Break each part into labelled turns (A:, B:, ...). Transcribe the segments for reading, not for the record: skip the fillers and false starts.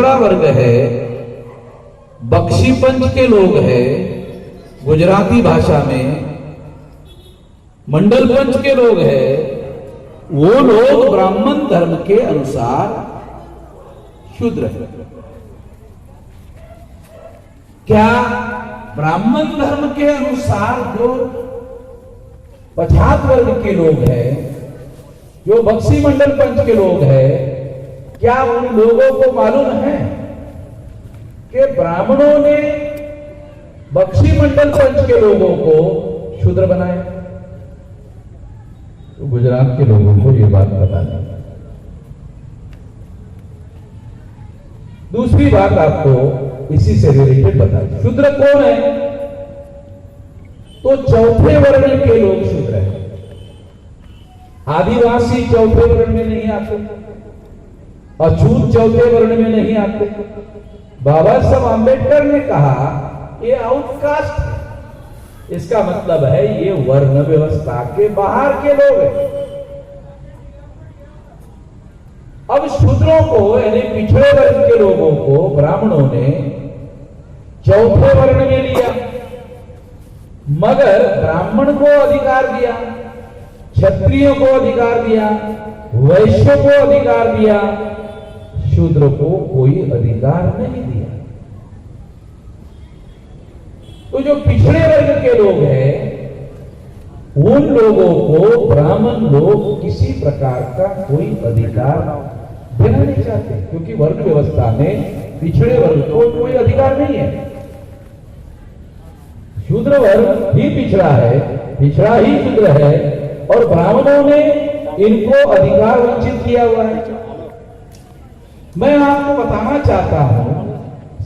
A: पिछड़ा वर्ग है, बख्शी पंच के लोग हैं, गुजराती भाषा में मंडल पंच के लोग हैं, वो लोग ब्राह्मण धर्म के अनुसार शूद्र है। क्या ब्राह्मण धर्म के अनुसार जो पछात वर्ग के लोग हैं, जो बख्शी मंडल पंच के लोग हैं, क्या उन लोगों को मालूम है कि ब्राह्मणों ने बख्शी मंडल पंच के लोगों को शूद्र बनाया? तो गुजरात के लोगों को यह बात पता नहीं। दूसरी बात आपको इसी से रिलेटेड बता दूं, शूद्र कौन है? तो चौथे वर्ण के लोग शूद्र हैं। आदिवासी चौथे वर्ण में नहीं आते, अछूत चौथे वर्ण में नहीं आते। बाबा साहब आंबेडकर ने कहा ये आउटकास्ट है, इसका मतलब है ये वर्ण व्यवस्था के बाहर के लोग हैं। अब शूद्रों को यानी पिछड़े वर्ग के लोगों को ब्राह्मणों ने चौथे वर्ण में लिया, मगर ब्राह्मण को अधिकार दिया, क्षत्रियों को अधिकार दिया, वैश्य को अधिकार दिया, शूद्र को कोई अधिकार नहीं दिया। तो जो पिछड़े वर्ग के लोग हैं उन लोगों को ब्राह्मण लोग किसी प्रकार का कोई अधिकार देना नहीं चाहते, क्योंकि वर्ण व्यवस्था में पिछड़े वर्ग को कोई अधिकार नहीं है। शूद्र वर्ग ही पिछड़ा है, पिछड़ा ही शूद्र है, और ब्राह्मणों ने इनको अधिकार वंचित किया हुआ है। मैं आपको बताना चाहता हूं,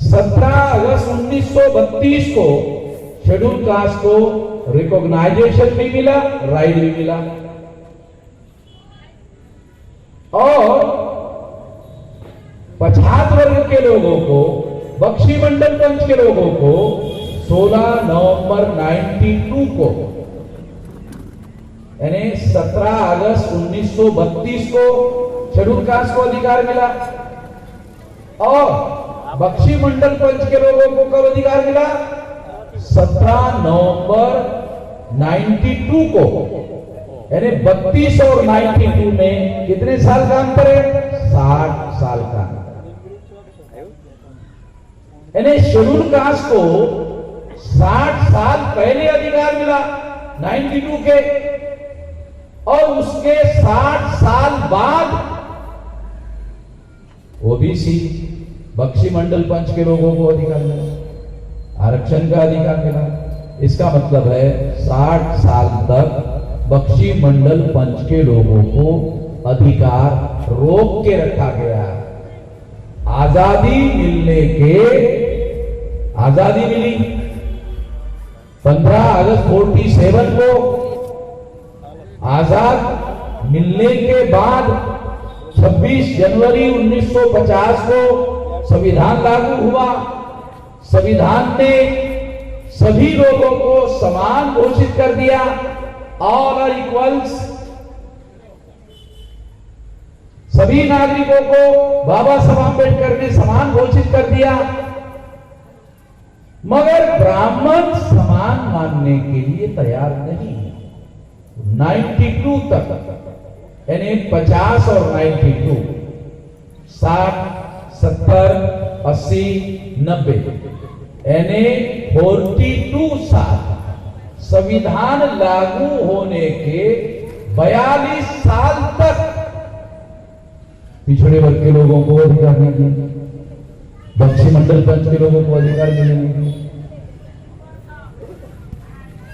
A: 17 अगस्त 1932 को शेड्यूल कास्ट को रिकॉग्नाइजेशन भी मिला, राइट भी मिला, और पछात वर्ग के लोगों को, बख्शी मंडल पंच के लोगों को 16 नवंबर 92 को यानी 17 अगस्त 1932 को शेड्यूल कास्ट को अधिकार मिला, और बख्शी मंडल पंच के लोगों को कब अधिकार मिला? 17 नवंबर 92 को, यानी 32 और 92 में कितने साल का अंतर है? 60 साल का। यानी शेड्यूल कास्ट को 60 साल पहले अधिकार मिला 92 के, और उसके 60 साल बाद ओबीसी बख्शी मंडल पंच के लोगों को अधिकार मिला, आरक्षण का अधिकार मिला। इसका मतलब है 60 साल तक बख्शी मंडल पंच के लोगों को अधिकार रोक के रखा गया। आजादी मिली 15 अगस्त 47 को, आजाद मिलने के बाद 26 जनवरी 1950 को संविधान लागू हुआ। संविधान ने सभी लोगों को समान घोषित कर दिया, ऑल आर इक्वल्स। सभी नागरिकों को बाबा साहब आंबेडकर ने समान घोषित कर दिया, मगर ब्राह्मण समान मानने के लिए तैयार नहीं। 92 तक यानी 50 और 92, 60, 70, 80, 90 यानी 42 साल संविधान लागू होने के 42 साल तक पिछड़े वर्ग के लोगों को अधिकार नहीं दिए, बख्शी मंडल पंच के लोगों को अधिकार नहीं दिए।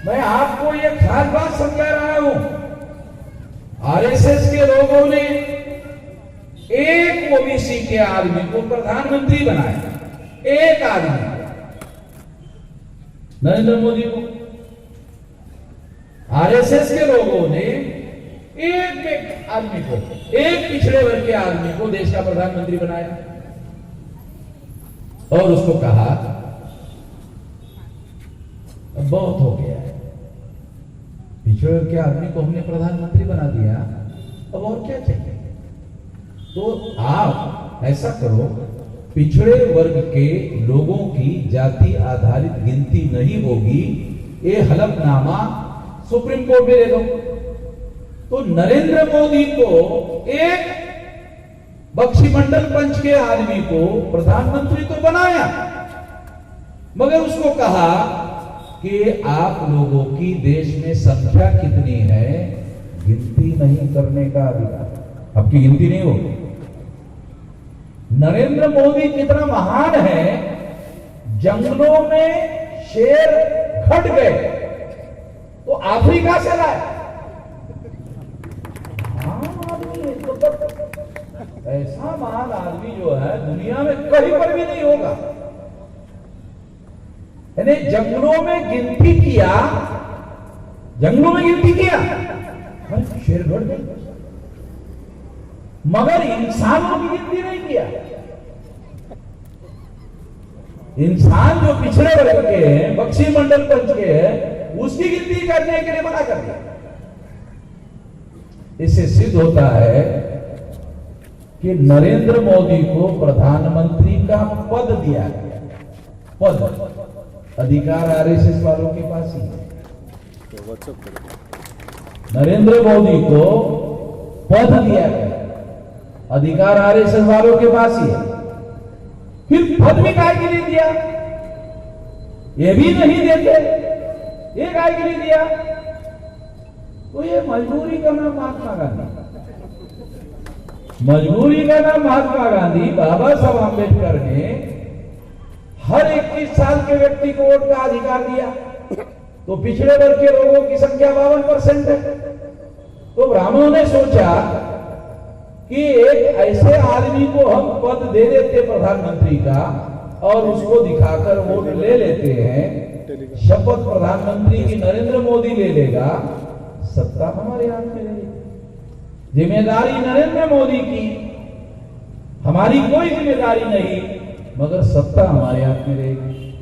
A: मैं आपको यह खास बात समझा रहा हूं, आरएसएस के लोगों ने एक ओबीसी के आदमी को प्रधानमंत्री बनाया, एक आदमी, नरेंद्र मोदी को। आरएसएस के लोगों ने एक आदमी को, एक पिछड़े वर्ग के आदमी को देश का प्रधानमंत्री बनाया, और उसको कहा अब बहुत हो गया है, पिछड़े वर्ग के आदमी को हमने प्रधानमंत्री बना दिया, अब और क्या चाहिए? तो आप ऐसा करो पिछड़े वर्ग के लोगों की जाति आधारित गिनती नहीं होगी, ये हलफनामा सुप्रीम कोर्ट में दे दो। तो नरेंद्र मोदी को एक बख्शीमंडल पंच के आदमी को प्रधानमंत्री तो बनाया, मगर उसको कहा कि आप लोगों की देश में संख्या कितनी है गिनती नहीं करने का अधिकार, आपकी गिनती नहीं होगी। नरेंद्र मोदी कितना महान है, जंगलों में शेर घट गए तो अफ्रीका से लाए। ऐसा महान आदमी जो है दुनिया में कहीं पर भी नहीं होगा। यानी जंगलों में गिनती किया, जंगलों में गिनती किया, शेर घट गए, मगर इंसानों की गिनती नहीं किया। इंसान जो पिछड़े वर्ग के हैं, बख्शीमंडल पंच के हैं, उसकी गिनती करने के लिए मना कर दिया। इससे सिद्ध होता है कि नरेंद्र मोदी को प्रधानमंत्री का पद दिया गया। पद अधिकार आरएसएस वालों के पास ही है। नरेंद्र मोदी को पद दिया गया, अधिकार आरएसएस वालों के पास ही है। फिर पद भी काय के लिए दिया, ये भी नहीं देते, ये काय के लिए दिया? तो ये मजबूरी का नाम महात्मा गांधी, मजबूरी का नाम महात्मा गांधी। बाबा साहब आंबेडकर ने हर 21 साल के व्यक्ति को वोट का अधिकार दिया, तो पिछड़े वर्ग के लोगों की संख्या 52% है। तो ब्राह्मणों ने सोचा कि एक ऐसे आदमी को हम पद दे देते प्रधानमंत्री का और उसको दिखाकर वोट ले लेते हैं, शपथ प्रधानमंत्री की नरेंद्र मोदी ले लेगा, सत्ता हमारे हाथ में रहेगी, जिम्मेदारी नरेंद्र मोदी की, हमारी कोई जिम्मेदारी नहीं, मगर सत्ता हमारे हाथ में रहेगी,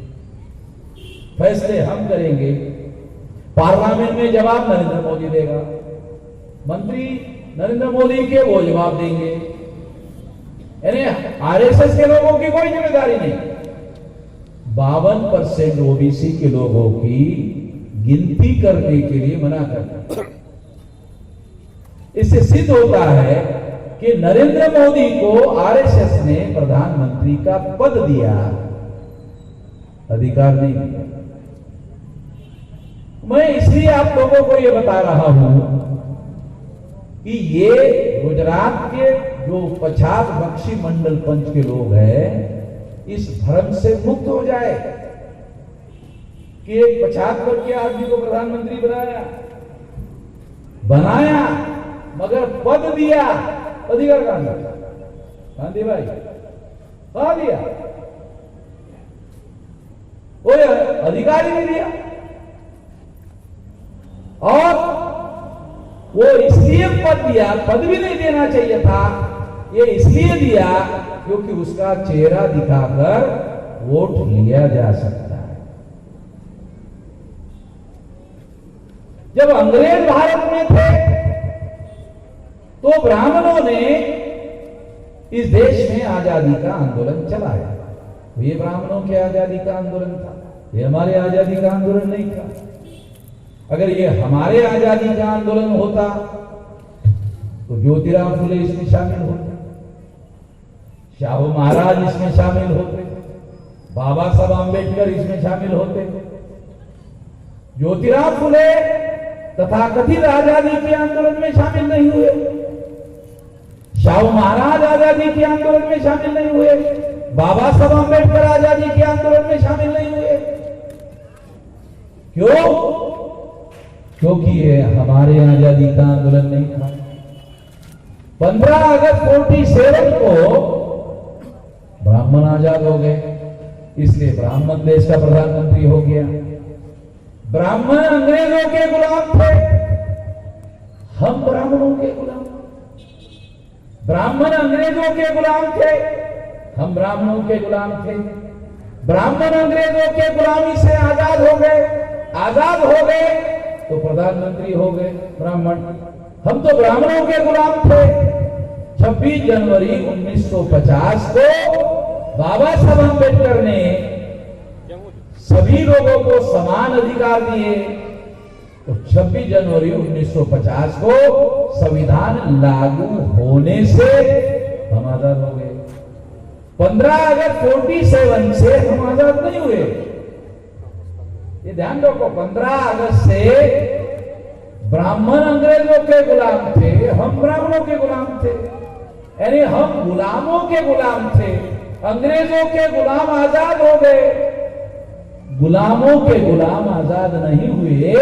A: फैसले हम करेंगे, पार्लियामेंट में जवाब नरेंद्र मोदी देगा, मंत्री नरेंद्र मोदी के वो जवाब देंगे। यानी आरएसएस के लोगों की कोई जिम्मेदारी नहीं। 52% ओबीसी के लोगों की गिनती करने के लिए मना करना। इससे सिद्ध होता है कि नरेंद्र मोदी को आरएसएस ने प्रधानमंत्री का पद दिया, अधिकार नहीं दिया। मैं इसलिए आप लोगों को यह बता रहा हूं कि ये गुजरात के जो 50 बख्शीमंडल पंच के लोग हैं, इस भ्रम से मुक्त हो जाए कि एक 50 वर्ग के आदमी को प्रधानमंत्री बनाया, मगर पद दिया, अधिकार कहां दिया? गांधी भाई कहां दिया? वो अधिकार ही नहीं दिया। और वो इसलिए पद दिया, पद भी नहीं देना चाहिए था, ये इसलिए दिया क्योंकि उसका चेहरा दिखाकर वोट लिया जा सकता है। जब अंग्रेज भारत में थे तो ब्राह्मणों ने इस देश में आजादी का आंदोलन चलाया। तो ये ब्राह्मणों के आजादी का आंदोलन था, ये हमारे आजादी का आंदोलन नहीं था। अगर ये हमारे आजादी का आंदोलन होता तो ज्योतिराव फुले इसमें शामिल होते, शाहू महाराज इसमें शामिल होते, बाबा साहब आंबेडकर इसमें शामिल होते। ज्योतिराव फुले तथाकथित आजादी के आंदोलन में शामिल नहीं हुए, शाहू महाराज आजादी के आंदोलन में शामिल नहीं हुए, बाबा साहब आंबेडकर आजादी के आंदोलन में शामिल नहीं हुए। क्यों? क्योंकि ये हमारे आजादी का आंदोलन नहीं था। 15 अगस्त 47 को ब्राह्मण आजाद हो गए, इसलिए ब्राह्मण देश का प्रधानमंत्री हो गया। ब्राह्मण अंग्रेजों के गुलाम थे, हम ब्राह्मणों के गुलाम। ब्राह्मण अंग्रेजों के गुलाम थे, हम ब्राह्मणों के गुलाम थे। ब्राह्मण अंग्रेजों के गुलामी से आजाद हो गए, आजाद हो गए तो प्रधानमंत्री हो गए ब्राह्मण। हम तो ब्राह्मणों के गुलाम थे। 26 जनवरी 1950 को बाबा साहब अम्बेडकर ने सभी लोगों को समान अधिकार दिए, तो 26 जनवरी 1950 को संविधान लागू होने से हम आजाद हो गए। 15 अगस्त 47 से हम आजाद नहीं हुए। ये ध्यान रखो, 15 अगस्त से ब्राह्मण अंग्रेजों के गुलाम थे, हम ब्राह्मणों के गुलाम थे, यानी हम गुलामों के गुलाम थे। अंग्रेजों के गुलाम आजाद हो गए, गुलामों के गुलाम आजाद नहीं हुए।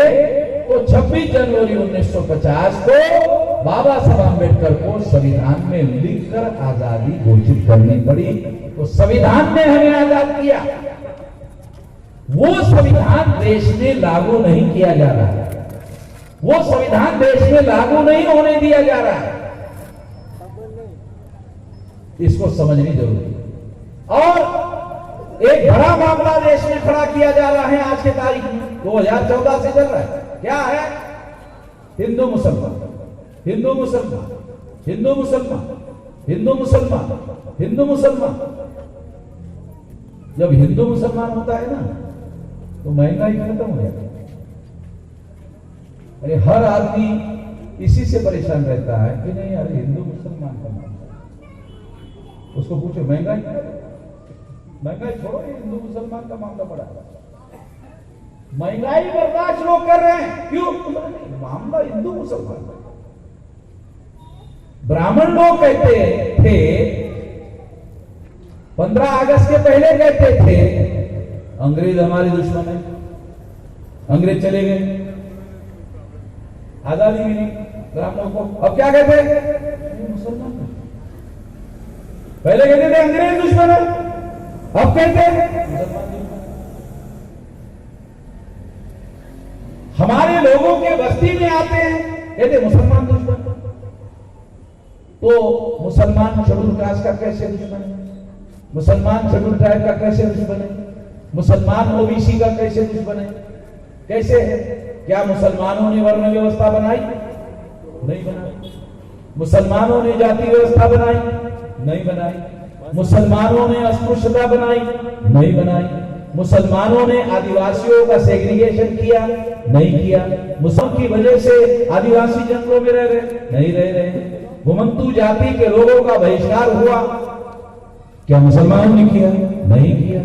A: तो 26 जनवरी 1950 को बाबा साहब अम्बेडकर को संविधान में लिखकर आजादी घोषित करनी पड़ी। तो संविधान ने हमें आजाद किया। वो संविधान देश में लागू नहीं किया जा रहा है, वो संविधान देश में लागू नहीं होने दिया जा रहा है। इसको समझनी जरूरी है। और एक बड़ा मामला देश में खड़ा किया जा रहा है आज के तारीख में, 2014 से चल रहा है। क्या है? हिंदू मुसलमान, हिंदू मुसलमान, हिंदू मुसलमान, हिंदू मुसलमान, हिंदू मुसलमान। जब हिंदू मुसलमान होता है ना, तो महंगाई खत्म हो जाती है। अरे हर आदमी इसी से परेशान रहता है कि नहीं, अरे हिंदू मुसलमान का मामला, उसको पूछो महंगाई, महंगाई छोड़ो, ये हिंदू मुसलमान का मामला बड़ा है। महंगाई बर्दाश्त लोग कर रहे हैं, क्यों? मामला हिंदू मुसलमान। ब्राह्मण लोग कहते थे, 15 अगस्त के पहले कहते थे अंग्रेज हमारे दुश्मन है, अंग्रेज चले गए, आजादी मिली ब्राह्मणों को। अब क्या कहते हैं? मुसलमान। पहले कहते थे अंग्रेज दुश्मन है, अब कहते हैं मुसलमान दुश्मन। हमारे लोगों के बस्ती में आते हैं, कहते मुसलमान दुश्मन। तो मुसलमान शेड्यूल कास्ट का कैसे दुश्मन है? मुसलमान शेड्यूल ट्राइब का कैसे दुश्मन है? मुसलमान ओबीसी का कैसे दुश्मन है? कैसे है? क्या मुसलमानों ने वर्ण व्यवस्था बनाई? नहीं बनाई। मुसलमानों ने जाति व्यवस्था बनाई? नहीं बनाई। मुसलमानों ने अस्पृश्यता बनाई? नहीं बनाई। मुसलमानों ने आदिवासियों का सेग्रीगेशन किया? नहीं किया। मुसलमान की वजह से आदिवासी जंगलों में रह रहे? नहीं रह रहे। घुमंतू जाति के लोगों का बहिष्कार हुआ? क्या मुसलमानों ने किया? नहीं किया।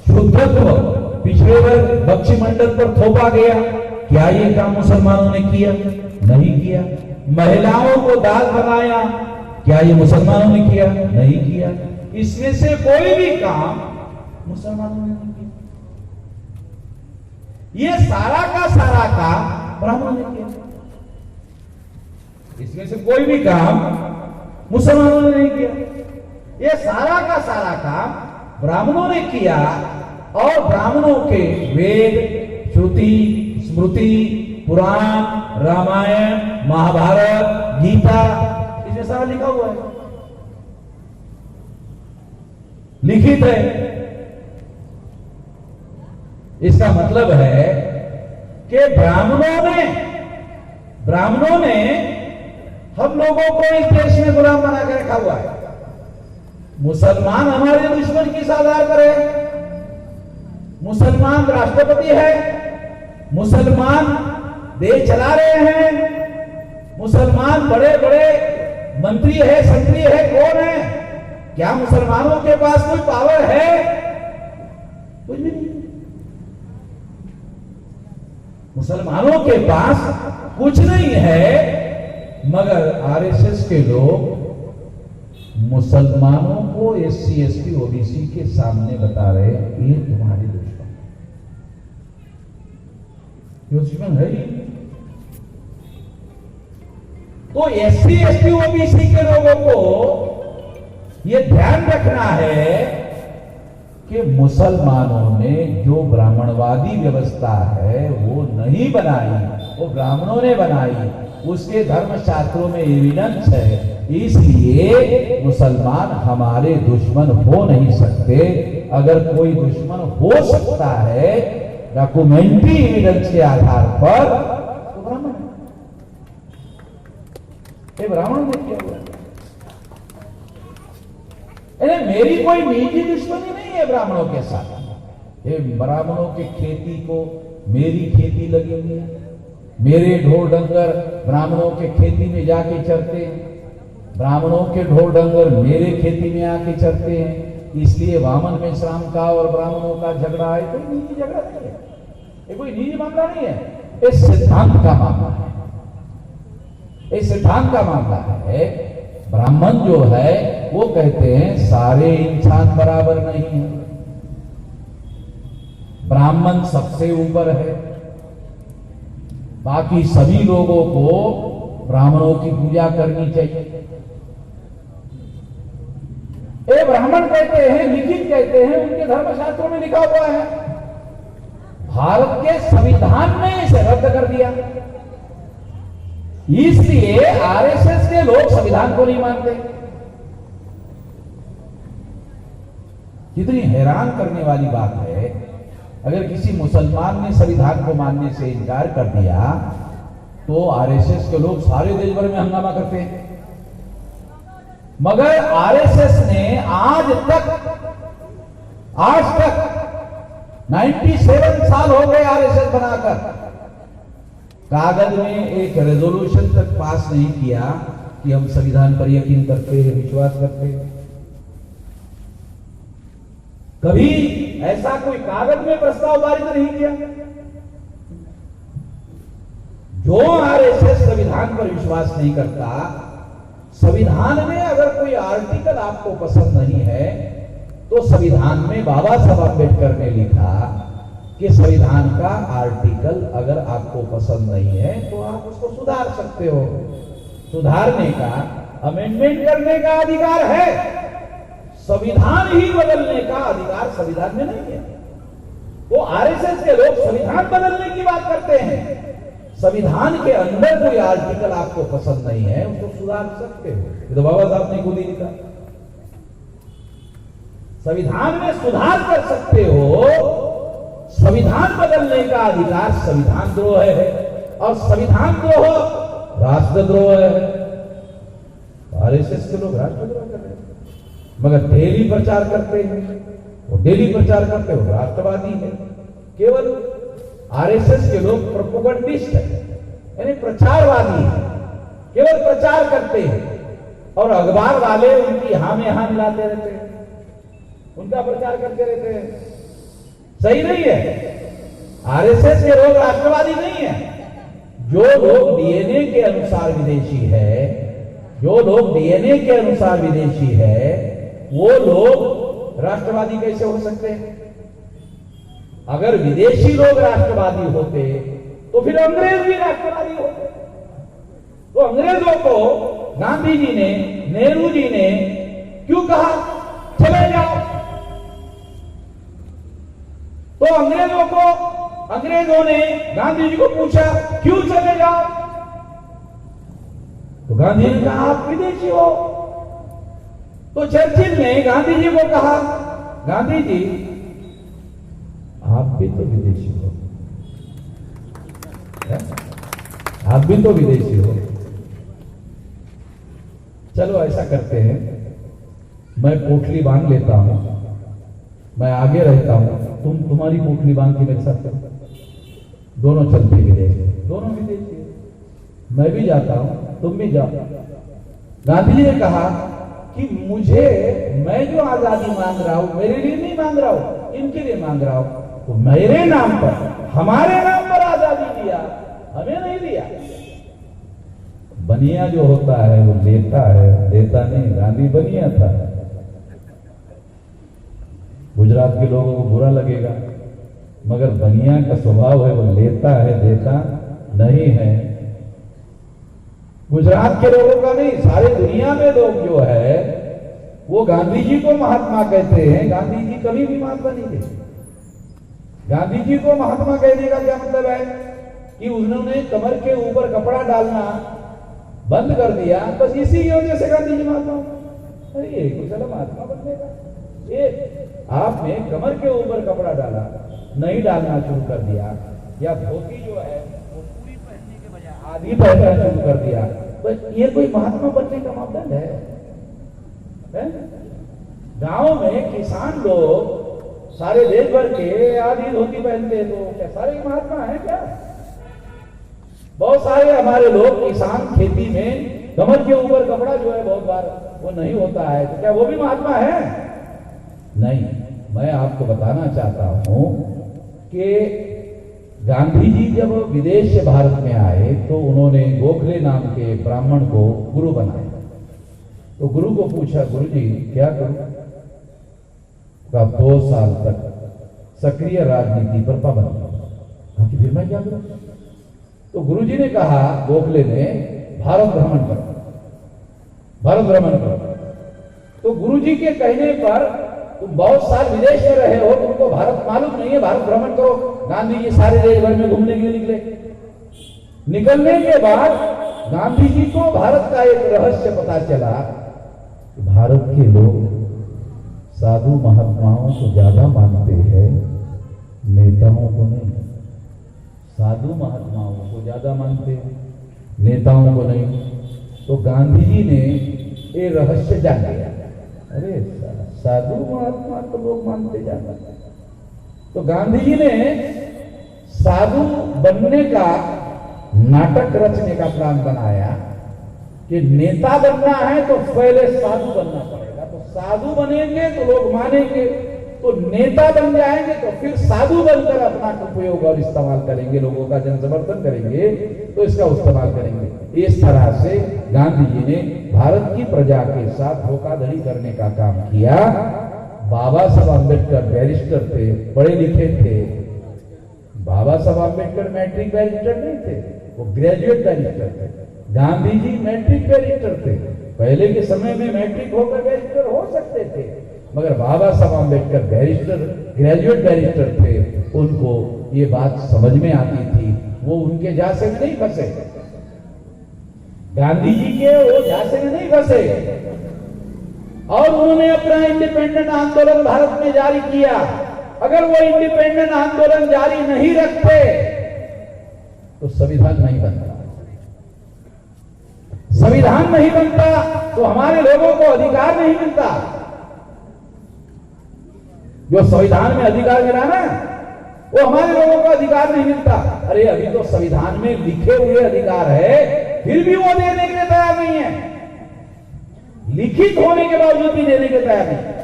A: शुद्धत्व पिछड़े वर्ग बख्शी मंडल पर थोपा गया, क्या ये काम मुसलमानों ने किया? नहीं किया। महिलाओं को दास बनाया, क्या ये मुसलमानों ने किया? नहीं किया। इसमें से कोई भी काम मुसलमानों ने नहीं किया। ये सारा का सारा काम ब्राह्मणों ने किया। इसमें से कोई भी काम मुसलमानों ने नहीं किया। ये सारा का सारा काम ब्राह्मणों ने किया। और ब्राह्मणों के वेद, श्रुति, स्मृति, पुराण, रामायण, महाभारत, गीता, इसमें सारा लिखा हुआ है, लिखित है। इसका मतलब है कि ब्राह्मणों ने हम लोगों को इस देश में गुलाम बना कर रखा हुआ है। मुसलमान हमारे दुश्मन किस आधार पर है? मुसलमान राष्ट्रपति है, मुसलमान देश चला रहे हैं, मुसलमान बड़े बड़े मंत्री है, संतरी है, कौन है? क्या मुसलमानों के पास कोई पावर है? कुछ भी नहीं। मुसलमानों के पास कुछ नहीं है। मगर आरएसएस के लोग मुसलमानों को एससी, एसटी, ओबीसी के सामने बता रहे ये तुम्हारे दुश्मन है। तो एससी, एसटी, ओबीसी के लोगों को यह ध्यान रखना है कि मुसलमानों ने जो ब्राह्मणवादी व्यवस्था है वो नहीं बनाई, वो ब्राह्मणों ने बनाई। उसके धर्मशास्त्रों में एविडेंस है, इसलिए मुसलमान हमारे दुश्मन हो नहीं सकते। अगर कोई दुश्मन हो सकता है डॉक्यूमेंट्री एविडेंस के आधार पर, तो ब्राह्मण है। ये ब्राह्मण ने किया हुआ। मेरी कोई निजी दुश्मनी नहीं है ब्राह्मणों के साथ। ये ब्राह्मणों के खेती को मेरी खेती लगी हुई है, मेरे ढोर डंगर ब्राह्मणों के खेती में जाके चरते हैं, ब्राह्मणों के ढोर डंगर मेरे खेती में आके चरते हैं, इसलिए वामन में श्राम का और ब्राह्मणों का झगड़ा है। कोई निजी झगड़ा नहीं है, ये कोई निजी मामला नहीं है, ये सिद्धांत का मामला है। ये सिद्धांत का मामला है। ब्राह्मण जो है वो कहते हैं सारे इंसान बराबर नहीं है, ब्राह्मण सबसे ऊपर है, बाकी सभी लोगों को ब्राह्मणों की पूजा करनी चाहिए। ये ब्राह्मण कहते हैं, लिखित कहते हैं, उनके धर्मशास्त्रों में लिखा हुआ है। भारत के संविधान ने इसे रद्द कर दिया, इसलिए आरएसएस के लोग संविधान को नहीं मानते। कितनी हैरान करने वाली बात है, अगर किसी मुसलमान ने संविधान को मानने से इनकार कर दिया तो आरएसएस के लोग सारे देश भर में हंगामा करते हैं। मगर आरएसएस ने आज तक 97 साल हो गए आरएसएस बनाकर, कागज में एक रेजोल्यूशन तक पास नहीं किया कि हम संविधान पर यकीन करते हैं, विश्वास करते हैं। कभी ऐसा कोई कागज में प्रस्ताव पारित नहीं किया। जो आरएसएस संविधान पर विश्वास नहीं करता, संविधान में अगर कोई आर्टिकल आपको पसंद नहीं है तो संविधान में बाबा साहब अम्बेडकर ने लिखा कि संविधान का आर्टिकल अगर आपको पसंद नहीं है तो आप उसको सुधार सकते हो। सुधारने का, अमेंडमेंट करने का अधिकार है, संविधान ही बदलने का अधिकार संविधान में नहीं है। वो आरएसएस के लोग संविधान बदलने की बात करते हैं। संविधान के अंदर कोई आर्टिकल आपको पसंद नहीं है उसको सुधार सकते हो, ये तो बाबा साहब ने खुद ही लिखा। संविधान में सुधार कर सकते हो। संविधान बदलने का अधिकार संविधान द्रोह है, और संविधान द्रोह राष्ट्रद्रोह है। आरएसएस के लोग राष्ट्रद्रोह कर रहे हैं, मगर डेली प्रचार करते हैं, वो डेली प्रचार करते हो राष्ट्रवादी है। केवल आरएसएस के लोग प्रोपेगेंडिस्ट है, यानी प्रचारवादी है, केवल प्रचार करते हैं और अखबार वाले उनकी हाँ में हाँ मिलाते रहते हैं, उनका प्रचार करते रहते हैं। सही नहीं है। आरएसएस के लोग राष्ट्रवादी नहीं है। जो लोग डीएनए के अनुसार विदेशी है, जो लोग डीएनए के अनुसार विदेशी है, वो लोग राष्ट्रवादी कैसे हो सकते हैं? अगर विदेशी लोग राष्ट्रवादी होते तो फिर अंग्रेज भी राष्ट्रवादी होते। तो अंग्रेजों को गांधी जी ने, नेहरू जी ने क्यों कहा चले जाओ? तो अंग्रेजों ने गांधी जी को पूछा क्यों चले जाओ? तो गांधी ने कहा आप विदेशी हो। तो चर्चिल ने गांधी जी को कहा गांधी जी आप भी तो विदेशी हो, आप भी तो विदेशी हो। चलो ऐसा करते हैं, मैं पोटली बांध लेता हूं, मैं आगे रहता हूं, तुम तुम्हारी पोटली बांध के मेरे साथ चलो। दोनों चलते विदेश, दोनों विदेशी, मैं भी जाता हूं तुम भी जाओ। गांधी जी ने कहा कि मुझे, मैं जो आजादी मांग रहा हूं मेरे लिए नहीं मांग रहा हूं, इनके लिए मांग रहा हूं। तो मेरे नाम पर, हमारे नाम पर आजादी दिया, हमें नहीं दिया। बनिया जो होता है वो लेता है, देता नहीं। गांधी बनिया था। गुजरात के लोगों को बुरा लगेगा, मगर बनिया का स्वभाव है, वो लेता है, देता नहीं है। गुजरात के लोगों का नहीं, सारे दुनिया में लोग जो है वो गांधी जी को महात्मा कहते हैं। गांधी जी कभी भी महात्मा नहीं थे। गांधी जी को महात्मा कहने का क्या मतलब है कि उन्होंने कमर के ऊपर कपड़ा डालना बंद कर दिया, बस इसी की वजह से गांधी जी महात्मा। अरे ये कुछ अलग महात्मा बनने का, ये आपने कमर के ऊपर कपड़ा डाला, नहीं डालना शुरू कर दिया, या धोती जो है वो पूरी पहनने के बजाय आधी पहनना शुरू कर दिया, बस ये कोई महात्मा बनने का मापदंड है? गांव में किसान लोग सारे देश भर के आधी धोती पहनते हैं, तो क्या सारे महात्मा हैं क्या? बहुत सारे हमारे लोग किसान खेती में कमर के ऊपर कपड़ा जो है बहुत बार वो नहीं होता है, तो क्या वो भी महात्मा है? नहीं। मैं आपको बताना चाहता हूं कि गांधी जी जब विदेश से भारत में आए तो उन्होंने गोखले नाम के ब्राह्मण को गुरु बनाया। तो गुरु को पूछा, गुरु जी क्या करूं? कहा 2 साल तक सक्रिय राजनीति पर पाबंदी। कहा कि फिर मैं क्या करूं? तो गुरु जी ने कहा, गोखले ने, भारत भ्रमण करो, भारत भ्रमण करो। तो गुरु जी के कहने पर तुम बहुत साल विदेश में रहे हो, तुमको भारत मालूम नहीं है, भारत भ्रमण करो। गांधी जी सारे देश भर में घूमने के लिए निकले। निकलने के बाद गांधी जी को भारत का एक रहस्य पता चला कि भारत के लोग साधु महात्माओं को ज्यादा मानते हैं, नेताओं को नहीं। साधु महात्माओं को ज्यादा मानते हैं, नेताओं को नहीं। तो गांधी जी ने ये रहस्य जान लिया। अरे साधु महात्मा तो लोग मानते जाते। तो गांधी जी ने साधु बनने का नाटक रचने का प्लान बनाया कि नेता बनना है तो पहले साधु बनना पड़ेगा। तो साधु बनेंगे तो लोग मानेंगे, तो नेता बन जाएंगे तो फिर साधु बनकर अपना उपयोग और इस्तेमाल करेंगे, लोगों का जन समर्थन करेंगे तो इसका इस्तेमाल करेंगे। इस तरह से गांधी जी ने भारत की प्रजा के साथ धोखाधड़ी करने का काम किया। बाबा साहब अम्बेडकर बैरिस्टर थे, पढ़े लिखे थे। बाबा साहब अम्बेडकर मैट्रिक बैरिस्टर नहीं थे, वो ग्रेजुएट बैरिस्टर थे। गांधी जी मैट्रिक बैरिस्टर थे। पहले के समय में मैट्रिक होकर बैरिस्टर हो सकते थे, मगर बाबा Saheb Ambedkar barrister, graduate barrister थे। उनको ये बात समझ में आती थी, वो उनके झांसे में नहीं फंसे। गांधी जी के वो झांसे में नहीं फंसे और उन्होंने अपना इंडिपेंडेंट आंदोलन भारत में जारी किया। अगर वो इंडिपेंडेंट आंदोलन जारी नहीं रखते तो संविधान नहीं बनता। संविधान नहीं बनता तो हमारे लोगों को अधिकार नहीं मिलता। जो संविधान में अधिकार मिला ना, वो हमारे लोगों को अधिकार नहीं मिलता। अरे अभी तो संविधान में लिखे हुए अधिकार है, फिर भी वो देने के लिए तैयार नहीं है। लिखित होने के बावजूद भी देने के तैयार नहीं।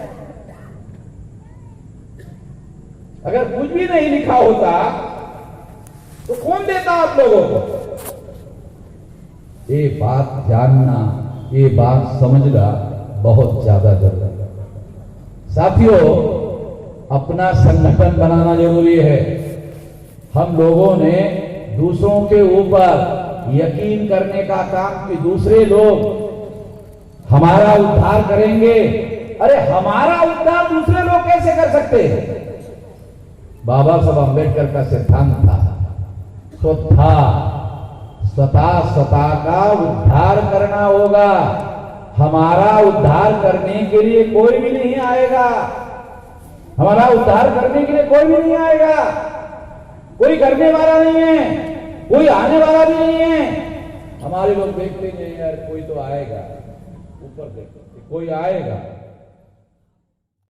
A: अगर कुछ भी नहीं लिखा होता तो कौन देता आप लोगों को? ये बात जानना, ये बात समझना बहुत ज्यादा जरूरी है। साथियों, अपना संगठन बनाना जरूरी है। हम लोगों ने दूसरों के ऊपर यकीन करने का काम कि दूसरे लोग हमारा उद्धार करेंगे। अरे हमारा उद्धार दूसरे लोग कैसे कर सकते हैं? बाबा साहब अम्बेडकर का सिद्धांत था, स्वतः का उद्धार करना होगा। हमारा उद्धार करने के लिए कोई भी नहीं आएगा। हमारा उद्धार करने के लिए कोई भी नहीं आएगा। कोई करने वाला नहीं है, कोई आने वाला भी नहीं है। हमारे लोग देखते हैं यार, कोई तो आएगा, ऊपर देखते कोई आएगा।